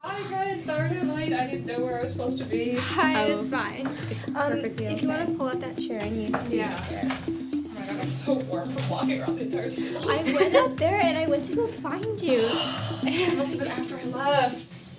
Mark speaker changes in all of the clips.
Speaker 1: Hi guys, sorry I'm late. I didn't know where I was supposed to be.
Speaker 2: Hi, it's fine.
Speaker 3: It's perfectly
Speaker 2: If you want to pull up that chair and you can
Speaker 1: Yeah.
Speaker 2: there.
Speaker 1: Oh my god, I'm so warm from walking around the entire school.
Speaker 2: I went up there and I went to go find you.
Speaker 1: It must have been after I left.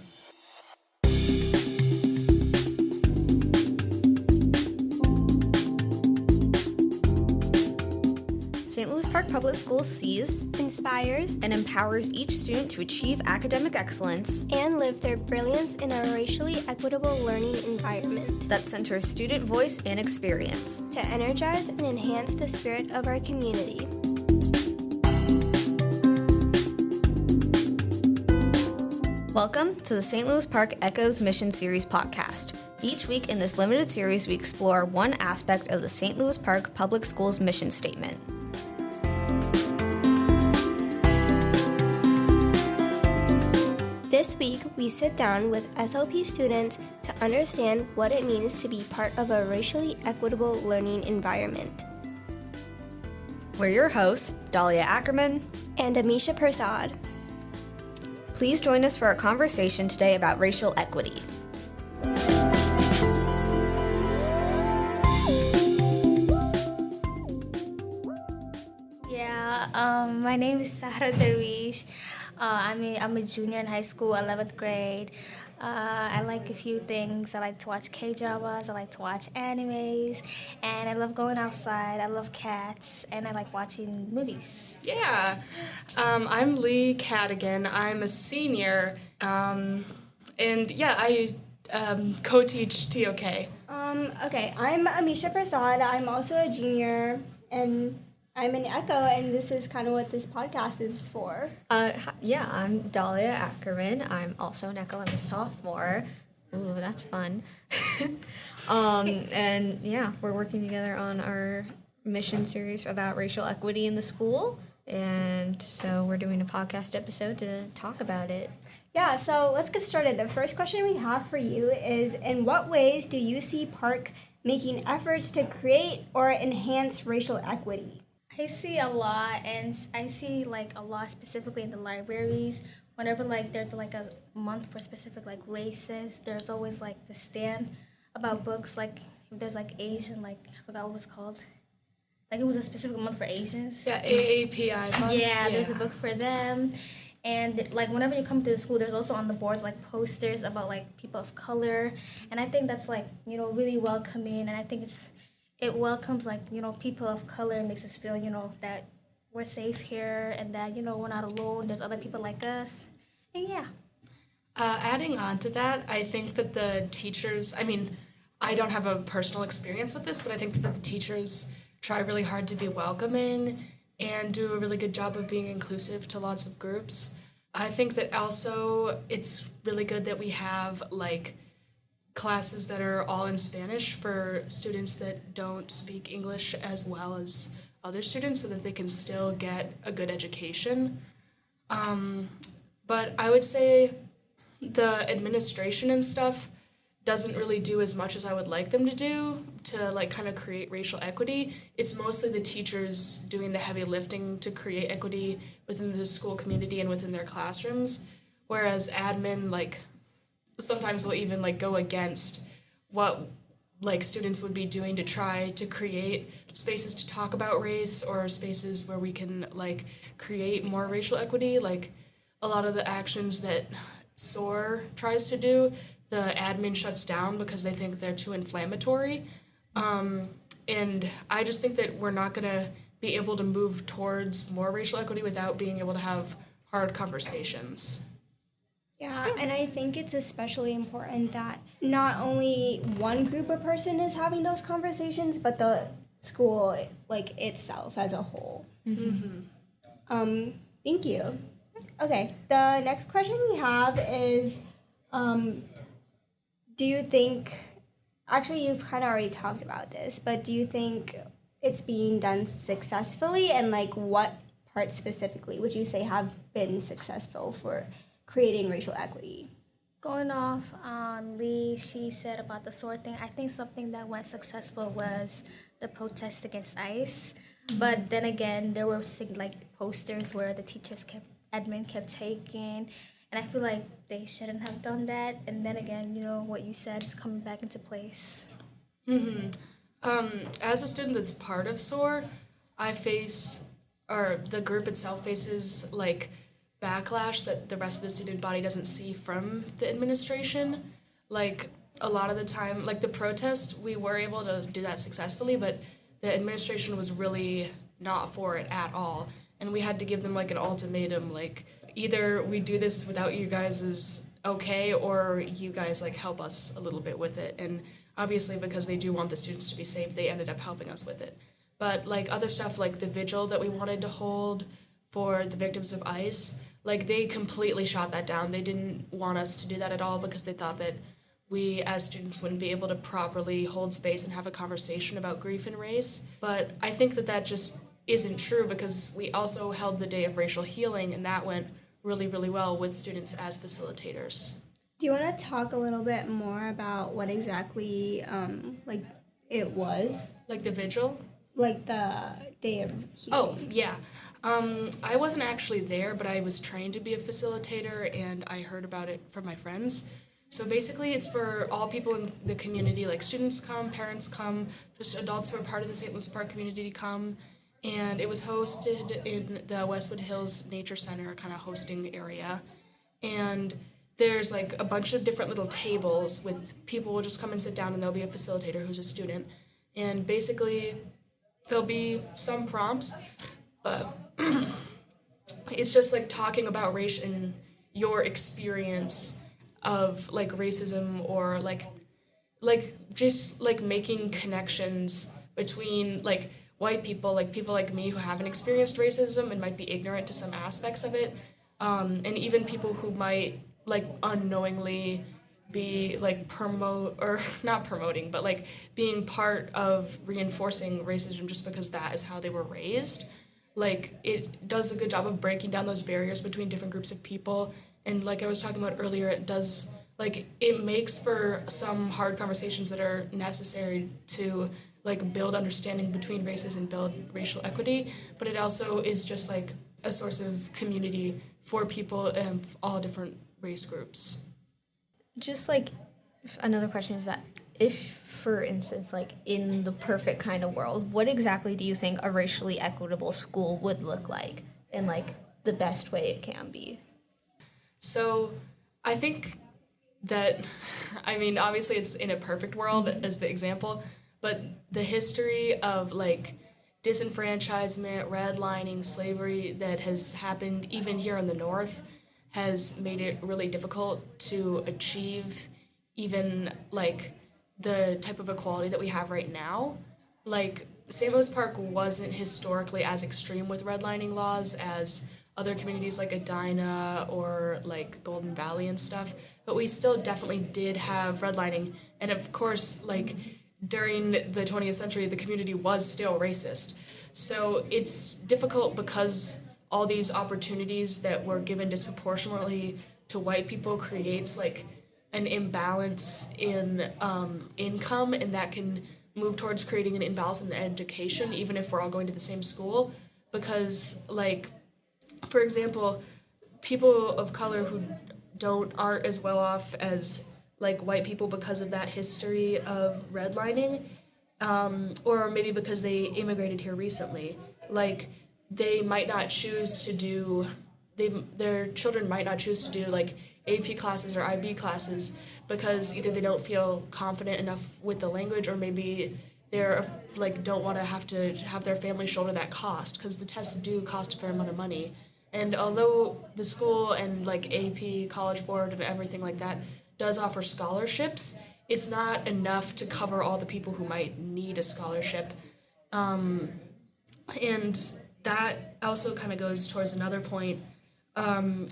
Speaker 3: St. Louis Park Public Schools sees
Speaker 2: Inspires
Speaker 3: and empowers each student to achieve academic excellence
Speaker 2: and live their brilliance in a racially equitable learning environment
Speaker 3: that centers student voice and experience.
Speaker 2: to energize and enhance the spirit of our community.
Speaker 3: Welcome to the St. Louis Park Echoes Mission Series podcast. Each week in this limited series, we explore one aspect of the St. Louis Park Public Schools mission statement.
Speaker 2: This week, we sit down with SLP students to understand what it means to be part of a racially equitable learning environment.
Speaker 3: We're your hosts, Dahlia Ackerman.
Speaker 2: And Amisha Persad.
Speaker 3: Please join us for a conversation today about racial equity.
Speaker 4: My name is Sara Darwish. I'm a junior in high school, 11th grade. I like a few things. I like to watch K-dramas, I like to watch animes, and I love going outside. I love cats, and I like watching movies.
Speaker 1: Yeah. I'm Lee Cadigan. I'm a senior. And yeah, I co-teach TOK.
Speaker 2: Okay, I'm Amisha Prasad. I'm also a junior, and I'm an Echo, and this is kind of what this podcast is for.
Speaker 3: I'm Dahlia Ackerman. I'm also an Echo. I'm a sophomore. Ooh, that's fun. And yeah, we're working together on our mission series about racial equity in the school. And so we're doing a podcast episode to talk about it.
Speaker 2: Yeah, so let's get started. The first question we have for you is, in what ways do you see Park making efforts to create or enhance racial equity?
Speaker 4: I see a lot, and I see a lot specifically in the libraries. Whenever there's a month for specific races, there's always the stand about books. If there's Asian, I forgot what it was called. It was a specific month for Asians.
Speaker 1: Yeah, AAPI month.
Speaker 4: Yeah, there's a book for them. And whenever you come to the school, there's also on the boards posters about people of color, and I think that's really welcoming, and I think it welcomes people of color, makes us feel that we're safe here and that we're not alone. There's other people like us, and yeah.
Speaker 1: Adding on to that, I think that the teachers, I don't have a personal experience with this, but I think that the teachers try really hard to be welcoming and do a really good job of being inclusive to lots of groups. I think that also it's really good that we have classes that are all in Spanish for students that don't speak English as well as other students so that they can still get a good education. But I would say the administration and stuff doesn't really do as much as I would like them to do to kind of create racial equity. It's mostly the teachers doing the heavy lifting to create equity within the school community and within their classrooms, whereas admin sometimes will even go against what students would be doing to try to create spaces to talk about race or spaces where we can create more racial equity. A lot of the actions that SOAR tries to do, the admin shuts down because they think they're too inflammatory. And I just think that we're not going to be able to move towards more racial equity without being able to have hard conversations.
Speaker 2: Yeah, and I think it's especially important that not only one group of person is having those conversations, but the school itself as a whole.
Speaker 1: Mm-hmm.
Speaker 2: Thank you. Okay, the next question we have is, do you think, actually you've kind of already talked about this, but do you think it's being done successfully, and what parts specifically would you say have been successful for creating racial equity?
Speaker 4: Going off on Lee, she said about the SOAR thing, I think something that went successful was the protest against ICE. But then again, there were posters where the admin kept taking, and I feel like they shouldn't have done that. And then again, what you said is coming back into place.
Speaker 1: As a student that's part of SOAR, the group itself faces like backlash that the rest of the student body doesn't see from the administration. Like a lot of the time, like the protest, we were able to do that successfully, but the administration was really not for it at all. And we had to give them like an ultimatum, like either we do this without you guys' okay, or you guys like help us a little bit with it. And obviously because they do want the students to be safe, they ended up helping us with it. But like other stuff like the vigil that we wanted to hold for the victims of ICE, like they completely shot that down. They didn't want us to do that at all because they thought that we as students wouldn't be able to properly hold space and have a conversation about grief and race. But I think that just isn't true because we also held the Day of Racial Healing, and that went really, really well with students as facilitators.
Speaker 2: Do you want to talk a little bit more about what exactly it was?
Speaker 1: Like the vigil?
Speaker 2: Like the Day of Healing.
Speaker 1: Oh, yeah. I wasn't actually there, but I was trained to be a facilitator, and I heard about it from my friends. So basically, it's for all people in the community, like students come, parents come, just adults who are part of the St. Louis Park community come. And it was hosted in the Westwood Hills Nature Center kind of hosting area. And there's like a bunch of different little tables with people will just come and sit down, and there'll be a facilitator who's a student. And basically, there'll be some prompts, but it's just like talking about race and your experience of like racism, or like just like making connections between like white people, like people like me who haven't experienced racism and might be ignorant to some aspects of it, and even people who might like unknowingly be like not promoting, but like being part of reinforcing racism just because that is how they were raised. Like it does a good job of breaking down those barriers between different groups of people. And like I was talking about earlier, it makes for some hard conversations that are necessary to like build understanding between races and build racial equity, but it also is just like a source of community for people of all different race groups.
Speaker 3: Just like another question is that if, for instance, like in the perfect kind of world, what exactly do you think a racially equitable school would look like in like the best way it can be?
Speaker 1: So I think that, I mean, obviously it's in a perfect world as the example, but the history of like disenfranchisement, redlining, slavery that has happened even here in the North has made it really difficult to achieve even like the type of equality that we have right now. Like St. Louis Park wasn't historically as extreme with redlining laws as other communities like Edina or like Golden Valley and stuff, but we still definitely did have redlining. And of course, like during the 20th century, the community was still racist. So it's difficult because all these opportunities that were given disproportionately to white people creates like an imbalance in income, and that can move towards creating an imbalance in education, even if we're all going to the same school. Because like, for example, people of color who aren't as well off as like white people because of that history of redlining, or maybe because they immigrated here recently, like they might not choose to do, their children might not choose to do like AP classes or IB classes because either they don't feel confident enough with the language, or maybe they're like don't want to have their family shoulder that cost, because the tests do cost a fair amount of money. And although the school and like AP, College Board, and everything like that does offer scholarships, it's not enough to cover all the people who might need a scholarship. And that also kind of goes towards another point.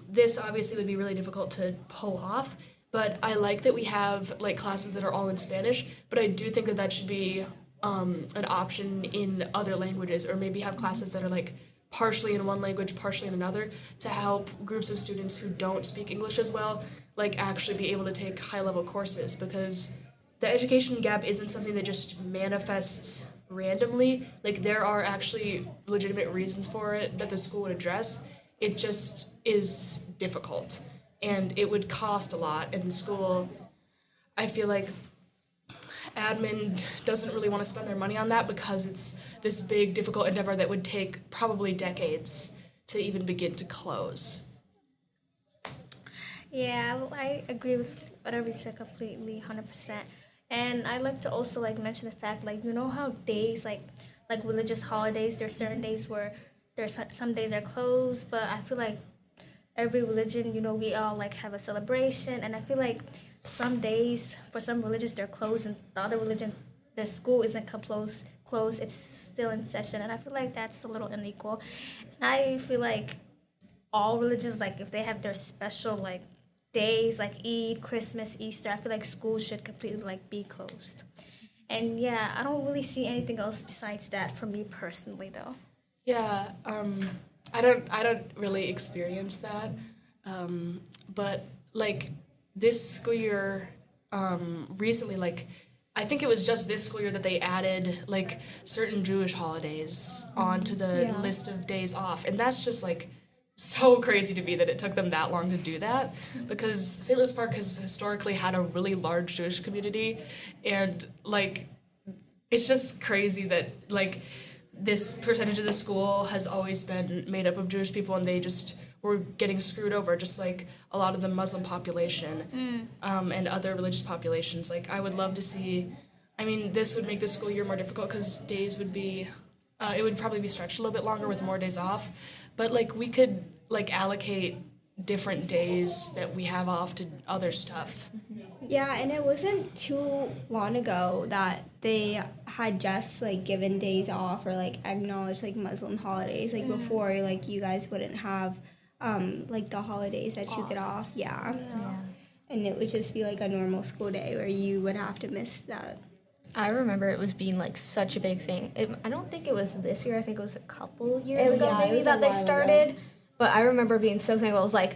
Speaker 1: This obviously would be really difficult to pull off, but I like that we have like classes that are all in Spanish, but I do think that should be an option in other languages, or maybe have classes that are like partially in one language, partially in another, to help groups of students who don't speak English as well, like actually be able to take high-level courses, because the education gap isn't something that just manifests randomly. Like there are actually legitimate reasons for it that the school would address. It just is difficult. and it would cost a lot. And the school, I feel like admin doesn't really want to spend their money on that because it's this big, difficult endeavor that would take probably decades to even begin to close.
Speaker 4: Yeah, well, I agree with whatever you said completely, 100%. And I like to also like mention the fact like you know how days like religious holidays, there's certain days where there's some days are closed, but I feel like every religion, you know, we all like have a celebration, and I feel like some days for some religions they're closed, and the other religion their school isn't closed, it's still in session, and I feel like that's a little unequal. And I feel like all religions, like if they have their special like days like Eid, Christmas, Easter, I feel like schools should completely like be closed. And yeah, I don't really see anything else besides that for me personally though.
Speaker 1: Yeah, I don't really experience that, but like this school year, recently, like I think it was just this school year that they added like certain Jewish holidays onto the
Speaker 2: Yeah.
Speaker 1: list of days off, and that's just like so crazy to me that it took them that long to do that, because St. Louis Park has historically had a really large Jewish community, and like it's just crazy that like this percentage of the school has always been made up of Jewish people, and they just were getting screwed over, just like a lot of the Muslim population, and other religious populations. Like I would love to see. I mean, this would make the school year more difficult because days would be. It would probably be stretched a little bit longer with more days off, but like we could like allocate different days that we have off to other stuff.
Speaker 2: Yeah, and it wasn't too long ago that they had just like given days off or like acknowledged like Muslim holidays. Like before, like you guys wouldn't have like the holidays that you get off. Yeah. And it would just be like a normal school day where you would have to miss that.
Speaker 3: I remember it was being like such a big thing. I don't think it was this year. I think it was a couple years ago
Speaker 2: yeah, it
Speaker 3: maybe
Speaker 2: was
Speaker 3: that
Speaker 2: a
Speaker 3: they
Speaker 2: while
Speaker 3: started.
Speaker 2: ago.
Speaker 3: But I remember being so thankful. I was like,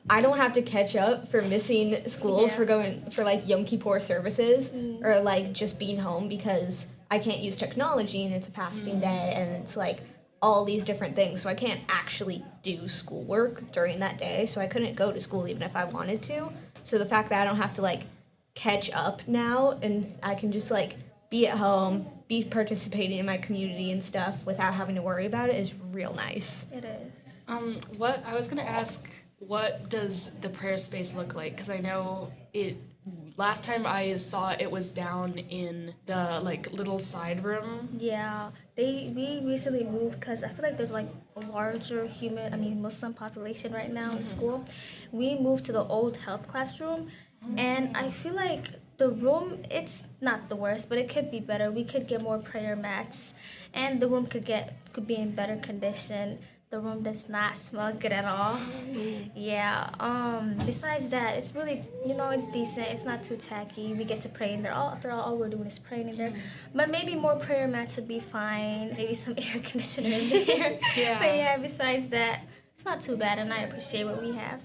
Speaker 3: I don't have to catch up for missing school
Speaker 4: Yeah.
Speaker 3: for going for like Yom Kippur services or like just being home because I can't use technology and it's a fasting day and it's like all these different things. So I can't actually do schoolwork during that day. So I couldn't go to school even if I wanted to. So the fact that I don't have to like catch up now and I can just like be at home, be participating in my community and stuff without having to worry about it is real nice.
Speaker 4: It is.
Speaker 1: What I was gonna ask, what does the prayer space look like? Because I know it. Last time I saw it was down in the like little side room.
Speaker 4: Yeah, we recently moved because I feel like there's like a larger Muslim population right now in school. We moved to the old health classroom, and I feel like the room, it's not the worst, but it could be better. We could get more prayer mats, and the room could be in better condition. The room does not smell good at all. Yeah. Besides that, it's really, it's decent. It's not too tacky. We get to pray in there. After all we're doing is praying in there. But maybe more prayer mats would be fine. Maybe some air conditioner in there.
Speaker 1: Yeah.
Speaker 4: But yeah, besides that, it's not too bad, and I appreciate what we have.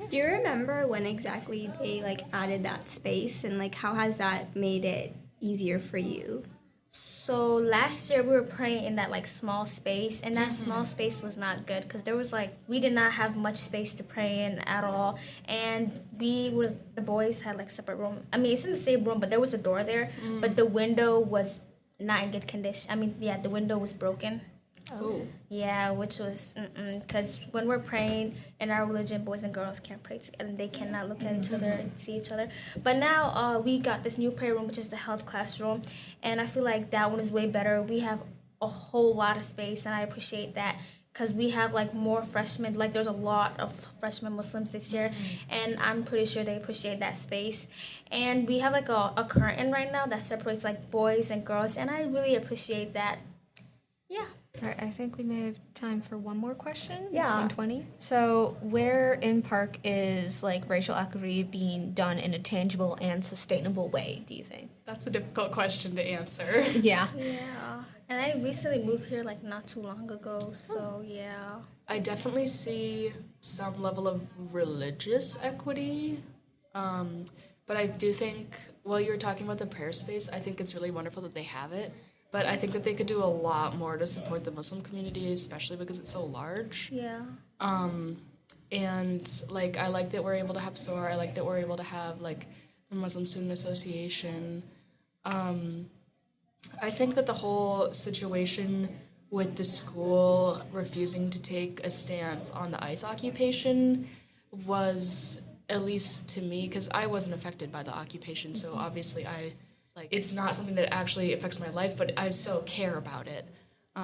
Speaker 2: Do you remember when exactly they like added that space and like how has that made it easier for you?
Speaker 4: So last year we were praying in that like small space, and that small space was not good because there was like we did not have much space to pray in at all, and the boys had like separate room. I mean, it's in the same room, but there was a door there, but the window was not in good condition. I mean, yeah, the window was broken.
Speaker 1: Ooh.
Speaker 4: Yeah, which was because when we're praying in our religion, boys and girls can't pray together, and they cannot look at each other and see each other. But now we got this new prayer room, which is the health classroom, and I feel like that one is way better. We have a whole lot of space, and I appreciate that because we have like more freshmen. Like there's a lot of freshman Muslims this year, and I'm pretty sure they appreciate that space. And we have like a curtain right now that separates like boys and girls, and I really appreciate that. Yeah.
Speaker 3: All right, I think we may have time for one more question. It's
Speaker 2: Yeah.
Speaker 3: 1:20. So, where in Park is like racial equity being done in a tangible and sustainable way, do you think?
Speaker 1: That's a difficult question to answer.
Speaker 3: Yeah.
Speaker 4: Yeah, and I recently moved here like not too long ago, so yeah.
Speaker 1: I definitely see some level of religious equity, but I do think while you were talking about the prayer space, I think it's really wonderful that they have it. But I think that they could do a lot more to support the Muslim community, especially because it's so large.
Speaker 4: Yeah.
Speaker 1: And like I like that we're able to have SOAR. I like that we're able to have like the Muslim Student Association. I think that the whole situation with the school refusing to take a stance on the ICE occupation was, at least to me, because I wasn't affected by the occupation, so obviously it's not something that actually affects my life, but I still care about it.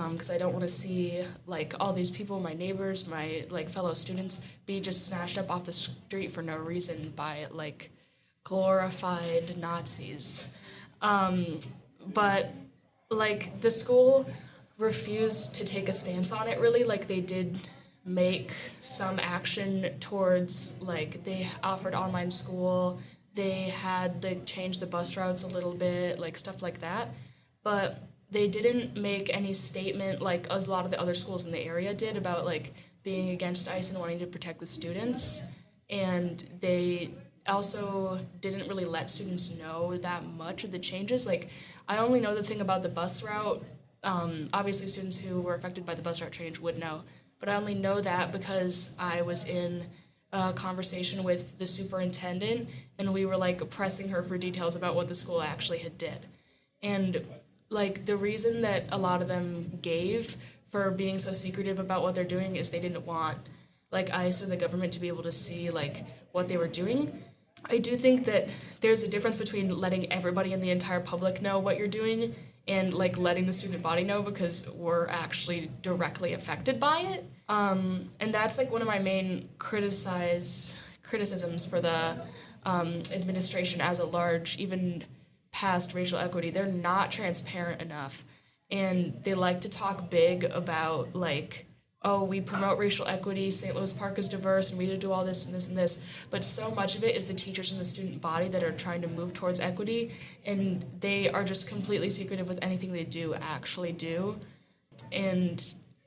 Speaker 1: Because I don't want to see like all these people, my neighbors, my like fellow students, be just snatched up off the street for no reason by like glorified Nazis. But like the school refused to take a stance on it really. Like they did make some action towards, like they offered online school, they had like changed the bus routes a little bit, like stuff like that. But they didn't make any statement like as a lot of the other schools in the area did about like being against ICE and wanting to protect the students. And they also didn't really let students know that much of the changes. Like I only know the thing about the bus route. Obviously students who were affected by the bus route change would know, but I only know that because I was in a conversation with the superintendent and we were like pressing her for details about what the school actually had did. And like the reason that a lot of them gave for being so secretive about what they're doing is they didn't want like ICE or the government to be able to see like what they were doing. I do think that there's a difference between letting everybody in the entire public know what you're doing and like letting the student body know, because we're actually directly affected by it. And that's like one of my main criticisms for the administration as a large, even past racial equity. They're not transparent enough, and they like to talk big about like, oh, we promote racial equity, St. Louis Park is diverse, and we need to do all this and this and this, but so much of it is the teachers and the student body that are trying to move towards equity, and they are just completely secretive with anything they do actually do. And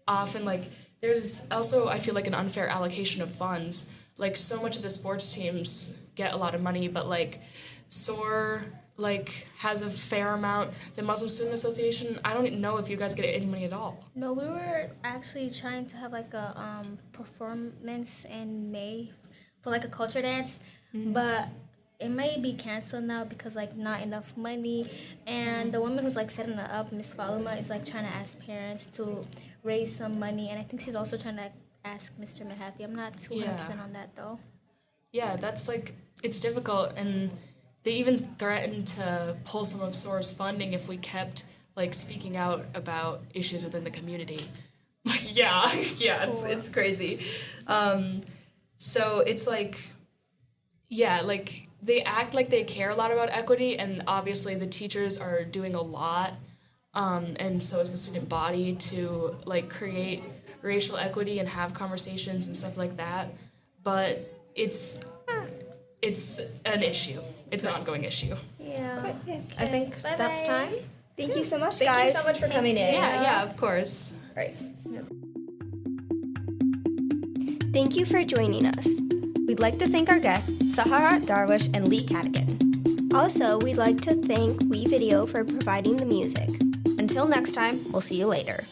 Speaker 1: often like there's also, I feel like, an unfair allocation of funds. Like so much of the sports teams get a lot of money, but like SOAR like has a fair amount. The Muslim Student Association, I don't know if you guys get any money at all.
Speaker 4: No, we were actually trying to have like a performance in May for like a culture dance, but it might be canceled now because like not enough money. And the woman who's like setting it up, Miss Faluma, is like trying to ask parents to raise some money, and I think she's also trying to ask Mr. Mahaffey. I'm not 200% on that though.
Speaker 1: Yeah, that's like, it's difficult, and they even threatened to pull some of SOAR's funding if we kept like speaking out about issues within the community. yeah, it's crazy. So it's like, yeah, like they act like they care a lot about equity, and obviously the teachers are doing a lot, and so is the student body to like create racial equity and have conversations and stuff like that. But it's an issue. It's an ongoing issue.
Speaker 4: Yeah.
Speaker 2: Okay.
Speaker 3: I think that's time.
Speaker 2: Thank you so much,
Speaker 3: Thank
Speaker 2: guys.
Speaker 3: you so much for coming in.
Speaker 1: Yeah, of course.
Speaker 3: Right.
Speaker 2: Thank you for joining us.
Speaker 3: We'd like to thank our guests, Sahara Darwish and Lee Cadigan.
Speaker 2: Also, we'd like to thank WeVideo for providing the music.
Speaker 3: Until next time, we'll see you later.